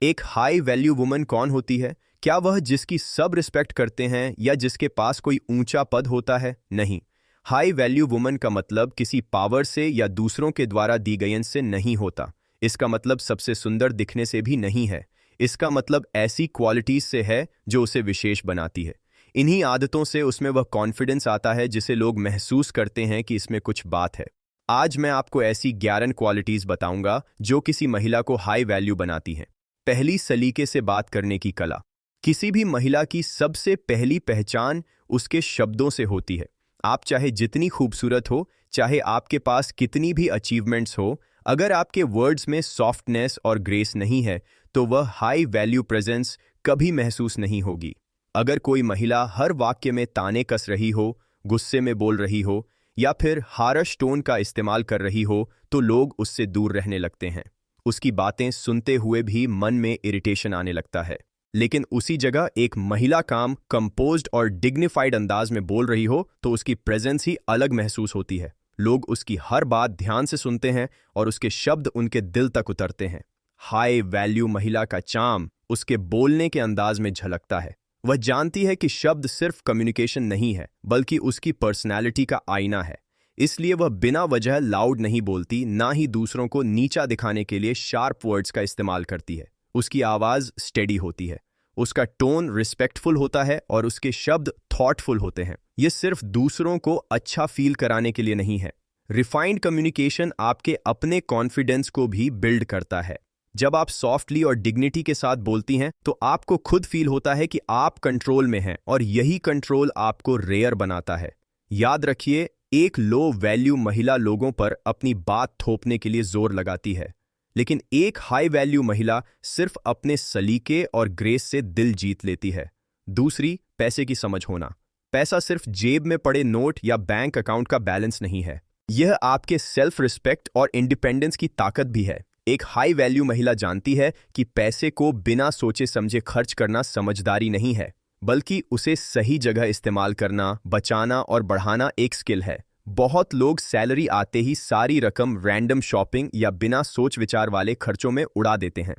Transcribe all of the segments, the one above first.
एक high value woman कौन होती है? क्या वह जिसकी सब रिस्पेक्ट करते हैं या जिसके पास कोई ऊंचा पद होता है? नहीं। हाई वैल्यू वुमन का मतलब किसी पावर से या दूसरों के द्वारा दी गई से नहीं होता। इसका मतलब सबसे सुंदर दिखने से भी नहीं है। इसका मतलब ऐसी क्वालिटीज से है जो उसे विशेष बनाती है। इन्हीं आदतों से उसमें वह कॉन्फिडेंस आता है जिसे लोग महसूस करते हैं कि इसमें कुछ बात है। आज मैं आपको ऐसी 11 क्वालिटीज बताऊंगा जो किसी महिला को हाई वैल्यू बनाती हैं। पहली, सलीके से बात करने की कला। किसी भी महिला की सबसे पहली पहचान उसके शब्दों से होती है। आप चाहे जितनी खूबसूरत हो, चाहे आपके पास कितनी भी अचीवमेंट्स हो, अगर आपके वर्ड्स में सॉफ्टनेस और ग्रेस नहीं है तो वह हाई वैल्यू प्रेजेंस कभी महसूस नहीं होगी। अगर कोई महिला हर वाक्य में ताने कस रही हो, गुस्से में बोल रही हो या फिर हार्श टोन का इस्तेमाल कर रही हो तो लोग उससे दूर रहने लगते हैं। उसकी बातें सुनते हुए भी मन में इरिटेशन आने लगता है। लेकिन उसी जगह एक महिला काम कंपोज्ड और डिग्निफाइड अंदाज में बोल रही हो तो उसकी प्रेजेंस ही अलग महसूस होती है। लोग उसकी हर बात ध्यान से सुनते हैं और उसके शब्द उनके दिल तक उतरते हैं। हाई वैल्यू महिला का चार्म उसके बोलने के अंदाज में झलकता है। वह जानती है कि शब्द सिर्फ कम्युनिकेशन नहीं है बल्कि उसकी पर्सनैलिटी का आईना है। इसलिए वह बिना वजह लाउड नहीं बोलती, ना ही दूसरों को नीचा दिखाने के लिए शार्प वर्ड्स का इस्तेमाल करती है। उसकी आवाज़ स्टेडी होती है, उसका टोन रिस्पेक्टफुल होता है और उसके शब्द थॉटफुल होते हैं। ये सिर्फ दूसरों को अच्छा फील कराने के लिए नहीं है। रिफाइंड कम्युनिकेशन आपके अपने कॉन्फिडेंस को भी बिल्ड करता है। जब आप सॉफ्टली और डिग्निटी के साथ बोलती हैं तो आपको खुद फील होता है कि आप कंट्रोल में हैं और यही कंट्रोल आपको रेयर बनाता है। याद रखिए, एक लो वैल्यू महिला लोगों पर अपनी बात थोपने के लिए जोर लगाती है, लेकिन एक हाई वैल्यू महिला सिर्फ अपने सलीके और ग्रेस से दिल जीत लेती है। दूसरी, पैसे की समझ होना। पैसा सिर्फ जेब में पड़े नोट या बैंक अकाउंट का बैलेंस नहीं है, यह आपके सेल्फ रिस्पेक्ट और इंडिपेंडेंस की ताकत भी है। एक हाई वैल्यू महिला जानती है कि पैसे को बिना सोचे समझे खर्च करना समझदारी नहीं है, बल्कि उसे सही जगह इस्तेमाल करना, बचाना और बढ़ाना एक स्किल है। बहुत लोग सैलरी आते ही सारी रकम रैंडम शॉपिंग या बिना सोच विचार वाले खर्चों में उड़ा देते हैं।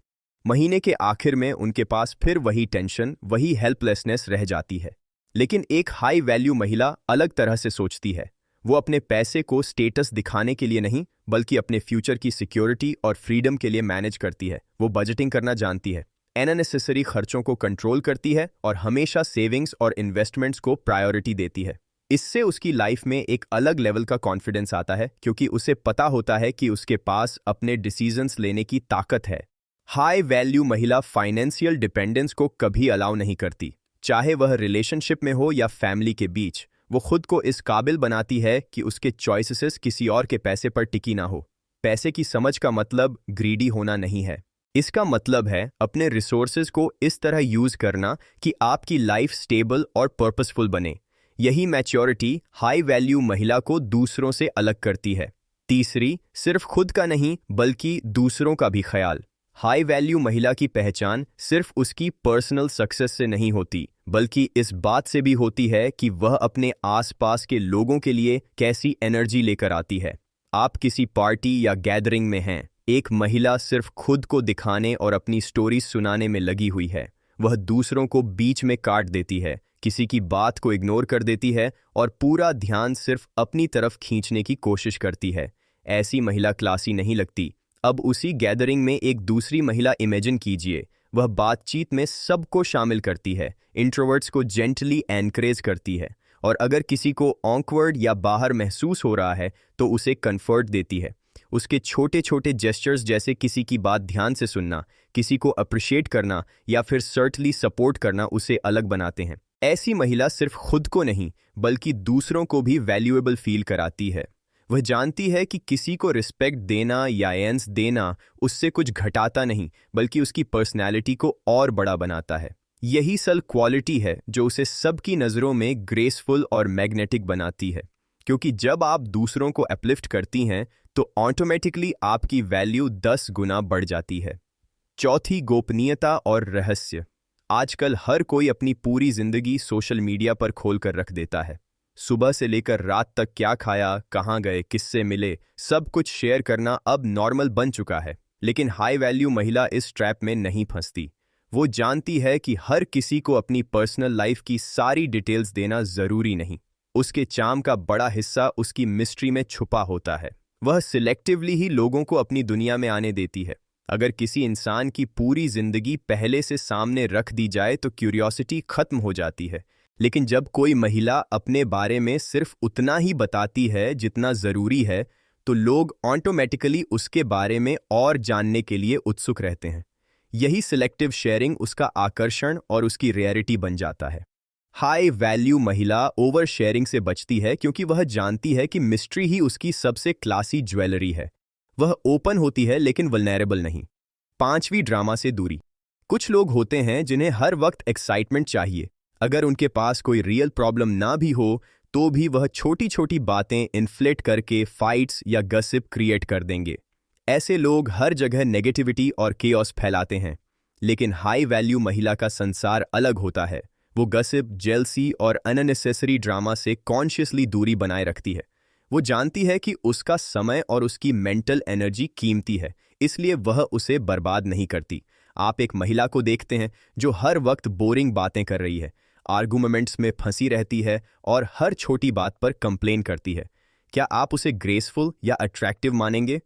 महीने के आखिर में उनके पास फिर वही टेंशन, वही हेल्पलेसनेस रह जाती है। लेकिन एक हाई वैल्यू महिला अलग तरह से सोचती है। वो अपने पैसे को स्टेटस दिखाने के लिए नहीं बल्कि अपने फ्यूचर की सिक्योरिटी और फ्रीडम के लिए मैनेज करती है। वो बजटिंग करना जानती है, अननेसेसरी खर्चों को कंट्रोल करती है और हमेशा सेविंग्स और इन्वेस्टमेंट्स को प्रायोरिटी देती है। इससे उसकी लाइफ में एक अलग लेवल का कॉन्फिडेंस आता है क्योंकि उसे पता होता है कि उसके पास अपने डिसीजंस लेने की ताकत है। हाई वैल्यू महिला फाइनेंशियल डिपेंडेंस को कभी अलाउ नहीं करती, चाहे वह रिलेशनशिप में हो या फैमिली के बीच। वो खुद को इस काबिल बनाती है कि उसके चॉइसेस किसी और के पैसे पर टिकी ना हो। पैसे की समझ का मतलब ग्रीडी होना नहीं है। इसका मतलब है अपने रिसोर्सेज को इस तरह यूज करना कि आपकी लाइफ स्टेबल और पर्पसफुल बने। यही मैच्योरिटी हाई वैल्यू महिला को दूसरों से अलग करती है। तीसरी, सिर्फ खुद का नहीं बल्कि दूसरों का भी ख्याल। हाई वैल्यू महिला की पहचान सिर्फ उसकी पर्सनल सक्सेस से नहीं होती बल्कि इस बात से भी होती है कि वह अपने आसपास के लोगों के लिए कैसी एनर्जी लेकर आती है। आप किसी पार्टी या गैदरिंग में हैं, एक महिला सिर्फ खुद को दिखाने और अपनी स्टोरी सुनाने में लगी हुई है। वह दूसरों को बीच में काट देती है, किसी की बात को इग्नोर कर देती है और पूरा ध्यान सिर्फ अपनी तरफ खींचने की कोशिश करती है। ऐसी महिला क्लासी नहीं लगती। अब उसी गैदरिंग में एक दूसरी महिला इमेजिन कीजिए। वह बातचीत में सबको शामिल करती है, इंट्रोवर्ट्स को जेंटली एनकरेज करती है और अगर किसी को ऑकवर्ड या बाहर महसूस हो रहा है तो उसे कंफर्ट देती है। उसके छोटे छोटे जेस्चर्स जैसे किसी की बात ध्यान से सुनना, किसी को अप्रिशिएट करना या फिर सर्टली सपोर्ट करना उसे अलग बनाते हैं। ऐसी महिला सिर्फ खुद को नहीं बल्कि दूसरों को भी वैल्यूएबल फील कराती है। वह जानती है कि किसी को रिस्पेक्ट देना या एंस देना उससे कुछ घटाता नहीं बल्कि उसकी पर्सनैलिटी को और बड़ा बनाता है। यही सल क्वालिटी है जो उसे सबकी नज़रों में ग्रेसफुल और मैग्नेटिक बनाती है, क्योंकि जब आप दूसरों को अपलिफ्ट करती हैं तो ऑटोमेटिकली आपकी वैल्यू 10 गुना बढ़ जाती है। चौथी, गोपनीयता और रहस्य। आजकल हर कोई अपनी पूरी जिंदगी सोशल मीडिया पर खोल कर रख देता है। सुबह से लेकर रात तक क्या खाया, कहाँ गए, किससे मिले, सब कुछ शेयर करना अब नॉर्मल बन चुका है। लेकिन हाई वैल्यू महिला इस ट्रैप में नहीं फंसती। वो जानती है कि हर किसी को अपनी पर्सनल लाइफ की सारी डिटेल्स देना जरूरी नहीं। उसके चार्म का बड़ा हिस्सा उसकी मिस्ट्री में छुपा होता है। वह सिलेक्टिवली ही लोगों को अपनी दुनिया में आने देती है। अगर किसी इंसान की पूरी जिंदगी पहले से सामने रख दी जाए तो क्यूरियोसिटी खत्म हो जाती है, लेकिन जब कोई महिला अपने बारे में सिर्फ उतना ही बताती है जितना जरूरी है, तो लोग ऑटोमेटिकली उसके बारे में और जानने के लिए उत्सुक रहते हैं। यही सिलेक्टिव शेयरिंग उसका आकर्षण और उसकी रेयरिटी बन जाता है। हाई वैल्यू महिला ओवर शेयरिंग से बचती है क्योंकि वह जानती है कि मिस्ट्री ही उसकी सबसे क्लासी ज्वेलरी है। वह ओपन होती है लेकिन वल्नरेबल नहीं। 5वीं, ड्रामा से दूरी। कुछ लोग होते हैं जिन्हें हर वक्त एक्साइटमेंट चाहिए। अगर उनके पास कोई रियल प्रॉब्लम ना भी हो तो भी वह छोटी छोटी बातें इन्फ्लेट करके फाइट्स या गसिप क्रिएट कर देंगे। ऐसे लोग हर जगह नेगेटिविटी और केओस फैलाते हैं। लेकिन हाई वैल्यू महिला का संसार अलग होता है। वो गसिप, जेलसी और अननेसेसरी ड्रामा से कॉन्शियसली दूरी बनाए रखती है। वो जानती है कि उसका समय और उसकी मेंटल एनर्जी कीमती है, इसलिए वह उसे बर्बाद नहीं करती। आप एक महिला को देखते हैं जो हर वक्त बोरिंग बातें कर रही है, आर्गुमेंट्स में फंसी रहती है और हर छोटी बात पर कंप्लेन करती है। क्या आप उसे ग्रेसफुल या अट्रैक्टिव मानेंगे?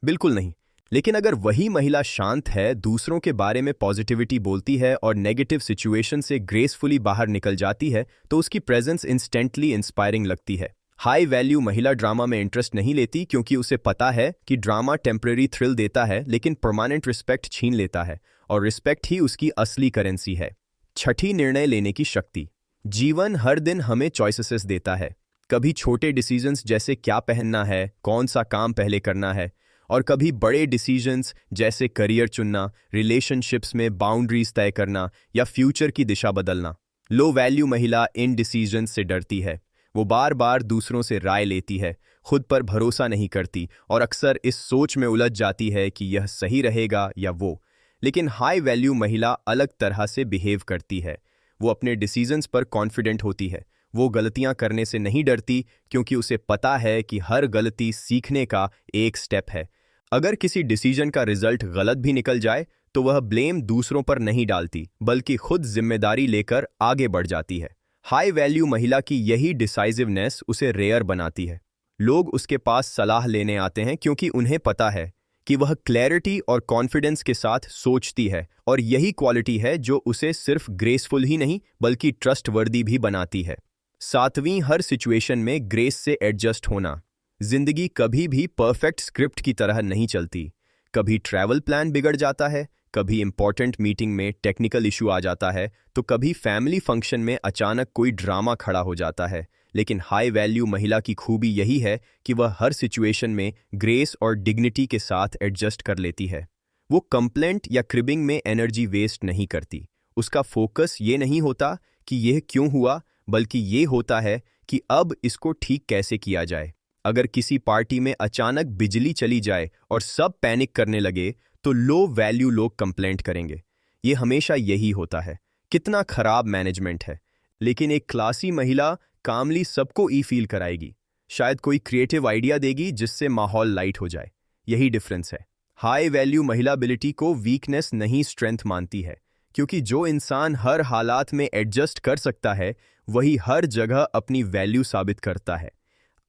बिल्कुल नहीं। लेकिन अगर वही महिला शांत है, दूसरों के बारे में पॉजिटिविटी बोलती है और नेगेटिव सिचुएशन से ग्रेसफुली बाहर निकल जाती है, तो उसकी प्रेजेंस इंस्टेंटली इंस्पायरिंग लगती है। हाई वैल्यू महिला ड्रामा में इंटरेस्ट नहीं लेती क्योंकि उसे पता है कि ड्रामा टेम्परेरी थ्रिल देता है लेकिन परमानेंट रिस्पेक्ट छीन लेता है, और रिस्पेक्ट ही उसकी असली करेंसी है। 6, निर्णय लेने की शक्ति। जीवन हर दिन हमें चॉइसेस देता है। कभी छोटे डिसीजंस जैसे क्या पहनना है, कौन सा काम पहले करना है, और कभी बड़े डिसीजंस जैसे करियर चुनना, रिलेशनशिप्स में बाउंड्रीज तय करना या फ्यूचर की दिशा बदलना। लो वैल्यू महिला इन डिसीजंस से डरती है। वो बार बार दूसरों से राय लेती है, खुद पर भरोसा नहीं करती और अक्सर इस सोच में उलझ जाती है कि यह सही रहेगा या वो। लेकिन हाई वैल्यू महिला अलग तरह से बिहेव करती है। वो अपने डिसीजंस पर कॉन्फिडेंट होती है। वो गलतियां करने से नहीं डरती क्योंकि उसे पता है कि हर गलती सीखने का एक स्टेप है। अगर किसी डिसीजन का रिजल्ट गलत भी निकल जाए तो वह ब्लेम दूसरों पर नहीं डालती, बल्कि खुद जिम्मेदारी लेकर आगे बढ़ जाती है। हाई वैल्यू महिला की यही डिसाइसिवनेस उसे रेयर बनाती है। लोग उसके पास सलाह लेने आते हैं क्योंकि उन्हें पता है कि वह क्लैरिटी और कॉन्फिडेंस के साथ सोचती है, और यही क्वालिटी है जो उसे सिर्फ ग्रेसफुल ही नहीं बल्कि ट्रस्टवर्दी भी बनाती है। 7वीं, हर सिचुएशन में ग्रेस से एडजस्ट होना। जिंदगी कभी भी परफेक्ट स्क्रिप्ट की तरह नहीं चलती। कभी ट्रैवल प्लान बिगड़ जाता है, कभी इंपॉर्टेंट मीटिंग में टेक्निकल इशू आ जाता है, तो कभी फैमिली फंक्शन में अचानक कोई ड्रामा खड़ा हो जाता है। लेकिन हाई वैल्यू महिला की खूबी यही है कि वह हर सिचुएशन में ग्रेस और डिग्निटी के साथ एडजस्ट कर लेती है। वो कंप्लेंट या क्रिबिंग में एनर्जी वेस्ट नहीं करती। उसका फोकस ये नहीं होता कि यह क्यों हुआ, बल्कि ये होता है कि अब इसको ठीक कैसे किया जाए। अगर किसी पार्टी में अचानक बिजली चली जाए और सब पैनिक करने लगे तो लो वैल्यू लोग कंप्लेंट करेंगे। ये हमेशा यही होता है, कितना खराब मैनेजमेंट है। लेकिन एक क्लासी महिला कामली सबको फील कराएगी, शायद कोई क्रिएटिव आइडिया देगी जिससे माहौल लाइट हो जाए। यही डिफरेंस है। हाई वैल्यू महिला एबिलिटी को वीकनेस नहीं स्ट्रेंथ मानती है, क्योंकि जो इंसान हर हालात में एडजस्ट कर सकता है वही हर जगह अपनी वैल्यू साबित करता है।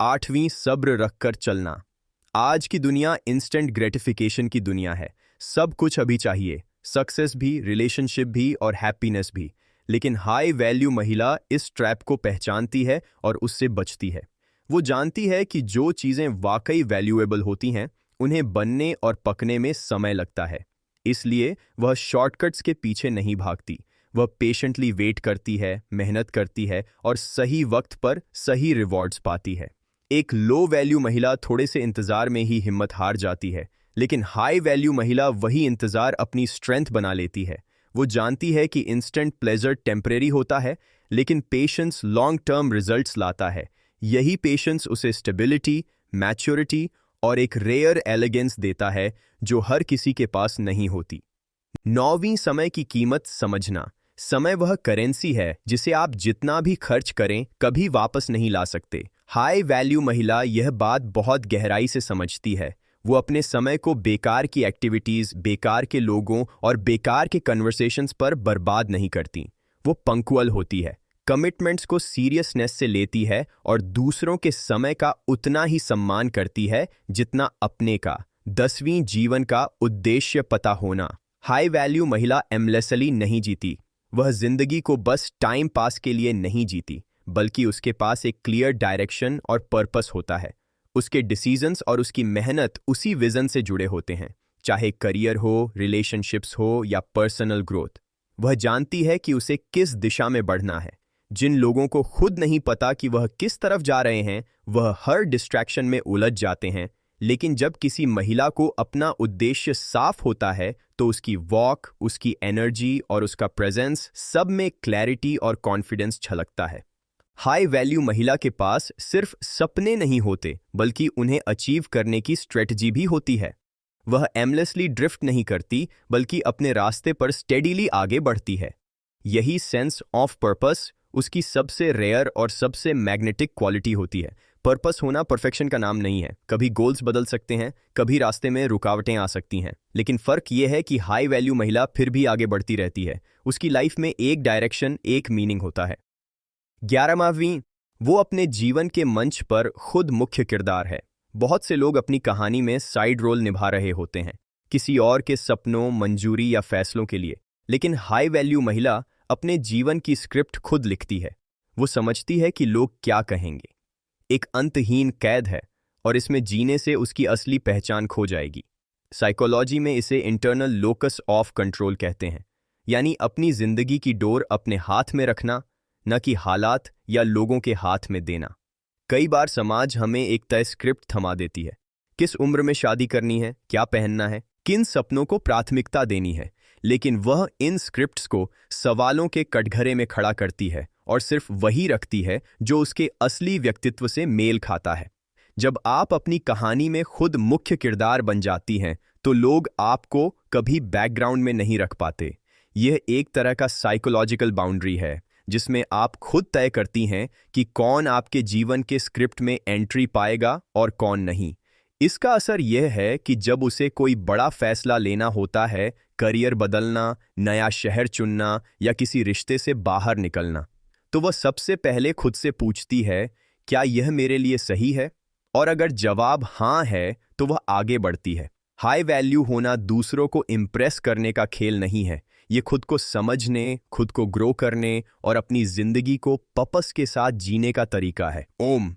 8वीं, सब्र रखकर चलना। आज की दुनिया इंस्टेंट ग्रेटिफिकेशन की दुनिया है। सब कुछ अभी चाहिए, सक्सेस भी, रिलेशनशिप भी और हैप्पीनेस भी। लेकिन हाई वैल्यू महिला इस ट्रैप को पहचानती है और उससे बचती है। वो जानती है कि जो चीज़ें वाकई वैल्यूएबल होती हैं उन्हें बनने और पकने में समय लगता है। इसलिए वह शॉर्टकट्स के पीछे नहीं भागती। वह पेशेंटली वेट करती है, मेहनत करती है और सही वक्त पर सही रिवॉर्ड्स पाती है। एक लो वैल्यू महिला थोड़े से इंतजार में ही हिम्मत हार जाती है, लेकिन हाई वैल्यू महिला वही इंतजार अपनी स्ट्रेंथ बना लेती है। वो जानती है कि इंस्टेंट प्लेजर टेम्परेरी होता है, लेकिन पेशेंस लॉन्ग टर्म रिजल्ट्स लाता है। यही पेशेंस उसे स्टेबिलिटी, मैच्योरिटी और एक रेयर एलिगेंस देता है जो हर किसी के पास नहीं होती। 9वीं, समय की कीमत समझना। समय वह करेंसी है जिसे आप जितना भी खर्च करें कभी वापस नहीं ला सकते। हाई वैल्यू महिला यह बात बहुत गहराई से समझती है। वो अपने समय को बेकार की एक्टिविटीज, बेकार के लोगों और बेकार के कन्वर्सेशंस पर बर्बाद नहीं करती। वो पंक्चुअल होती है, कमिटमेंट्स को सीरियसनेस से लेती है और दूसरों के समय का उतना ही सम्मान करती है जितना अपने का। 10वीं, जीवन का उद्देश्य पता होना। हाई वैल्यू महिला एमलेसली नहीं जीती। वह जिंदगी को बस टाइम पास के लिए नहीं जीती, बल्कि उसके पास एक क्लियर डायरेक्शन और पर्पस होता है। उसके डिसीजंस और उसकी मेहनत उसी विजन से जुड़े होते हैं, चाहे करियर हो, रिलेशनशिप्स हो या पर्सनल ग्रोथ। वह जानती है कि उसे किस दिशा में बढ़ना है। जिन लोगों को खुद नहीं पता कि वह किस तरफ जा रहे हैं, वह हर डिस्ट्रैक्शन में उलझ जाते हैं। लेकिन जब किसी महिला को अपना उद्देश्य साफ होता है तो उसकी वॉक, उसकी एनर्जी और उसका प्रेजेंस सब में क्लैरिटी और कॉन्फिडेंस झलकता है। हाई वैल्यू महिला के पास सिर्फ सपने नहीं होते, बल्कि उन्हें अचीव करने की स्ट्रेटजी भी होती है। वह एमलेसली ड्रिफ्ट नहीं करती, बल्कि अपने रास्ते पर स्टेडीली आगे बढ़ती है। यही सेंस ऑफ पर्पस उसकी सबसे रेयर और सबसे मैग्नेटिक क्वालिटी होती है। पर्पस होना परफेक्शन का नाम नहीं है। कभी गोल्स बदल सकते हैं, कभी रास्ते में रुकावटें आ सकती हैं, लेकिन फर्क यह है कि हाई वैल्यू महिला फिर भी आगे बढ़ती रहती है। उसकी लाइफ में एक डायरेक्शन, एक मीनिंग होता है। 11वां, वो अपने जीवन के मंच पर खुद मुख्य किरदार है। बहुत से लोग अपनी कहानी में साइड रोल निभा रहे होते हैं, किसी और के सपनों, मंजूरी या फैसलों के लिए। लेकिन हाई वैल्यू महिला अपने जीवन की स्क्रिप्ट खुद लिखती है। वो समझती है कि लोग क्या कहेंगे। एक अंतहीन कैद है और इसमें जीने से उसकी असली पहचान खो जाएगी। साइकोलॉजी में इसे इंटरनल लोकस ऑफ कंट्रोल कहते हैं, यानी अपनी जिंदगी की डोर अपने हाथ में रखना, न कि हालात या लोगों के हाथ में देना। कई बार समाज हमें एक तय स्क्रिप्ट थमा देती है। किस उम्र में शादी करनी है, क्या पहनना है, किन सपनों को प्राथमिकता देनी है, लेकिन वह इन स्क्रिप्ट्स को सवालों के कटघरे में खड़ा करती है और सिर्फ वही रखती है जो उसके असली व्यक्तित्व से मेल खाता है। जब आप अपनी कहानी में खुद मुख्य किरदार बन जाती हैं, तो लोग आपको कभी बैकग्राउंड में नहीं रख पाते। यह एक तरह का साइकोलॉजिकल बाउंड्री है, जिसमें आप खुद तय करती हैं कि कौन आपके जीवन के स्क्रिप्ट में एंट्री पाएगा और कौन नहीं। इसका असर यह है कि जब उसे कोई बड़ा फैसला लेना होता है, करियर बदलना, नया शहर चुनना या किसी रिश्ते से बाहर निकलना, तो वह सबसे पहले खुद से पूछती है, क्या यह मेरे लिए सही है? और अगर जवाब हाँ है, तो वह आगे बढ़ती है। हाई वैल्यू होना दूसरों को इम्प्रेस करने का खेल नहीं है। ये खुद को समझने, खुद को ग्रो करने और अपनी जिंदगी को पर्पस के साथ जीने का तरीका है। ओम।